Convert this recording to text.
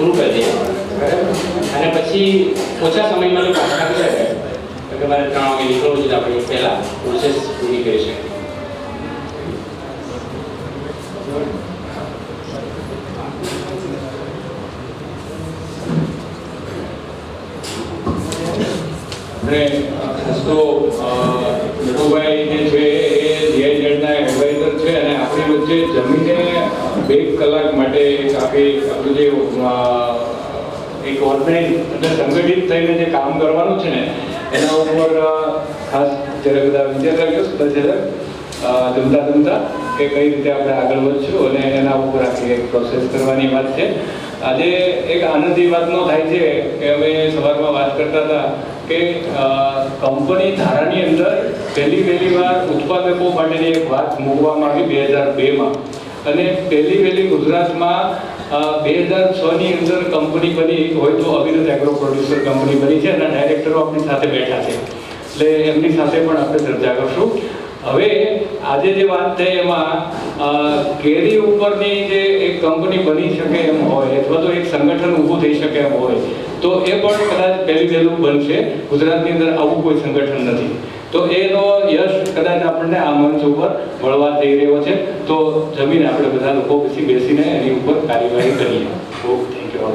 પૂરું કરી દઈએ, બરાબર. અને પછી ઓછા સમયમાં જો પાછા આપી શકાય તો મારે 3 વાગે નીકળવું છે, આપણે પહેલાં પ્રોસેસ પૂરી કરી શકીએ. અને ખાસ તો નટુભાઈ જે છે એ જીઆઈઝેડના એડવાઇઝર છે અને આપણી વચ્ચે જમીને 2 કલાક માટે આપણું જે એક ઓર્ગેનાઇઝ અને સંગઠિત થઈને જે કામ કરવાનું છે ને એના ઉપર ખાસ જ્યારે બધા વિચાર કર્યો જમતા કે કઈ રીતે આપણે આગળ વધશું અને એના ઉપર આખી એક પ્રોસેસ કરવાની વાત છે. આજે એક આનંદની વાત ન થાય છે કે અમે સવારમાં વાત કરતા હતા કે કંપની ધારાની અંદર પહેલી વાર ઉત્પાદકો માટેની એક વાત મૂકવામાં આવી 2002માં અને પહેલી ગુજરાતમાં 2006ની અંદર કંપની બની હોય તો અવિરત એગ્રો પ્રોડ્યુસર કંપની બની છે અને ડાયરેક્ટરો આપણી સાથે બેઠા છે, એટલે એમની સાથે પણ આપણે ચર્ચા કરશું. હવે આજે જે વાત થઈ એમાં કેરી ઉપરની જે એક કંપની બની શકે એમ હોય અથવા તો એક સંગઠન ઊભું થઈ શકે એમ હોય તો એ પણ કદાચ પહેલું બનશે. ગુજરાતની અંદર આવું કોઈ સંગઠન નથી, તો એનો યશ કદાચ આપણને આ મંચ ઉપર મળવા જઈ રહ્યો છે. તો જમીને આપણે બધા લોકો પછી બેસીને એની ઉપર કાર્યવાહી કરીએ. Okay, thank you.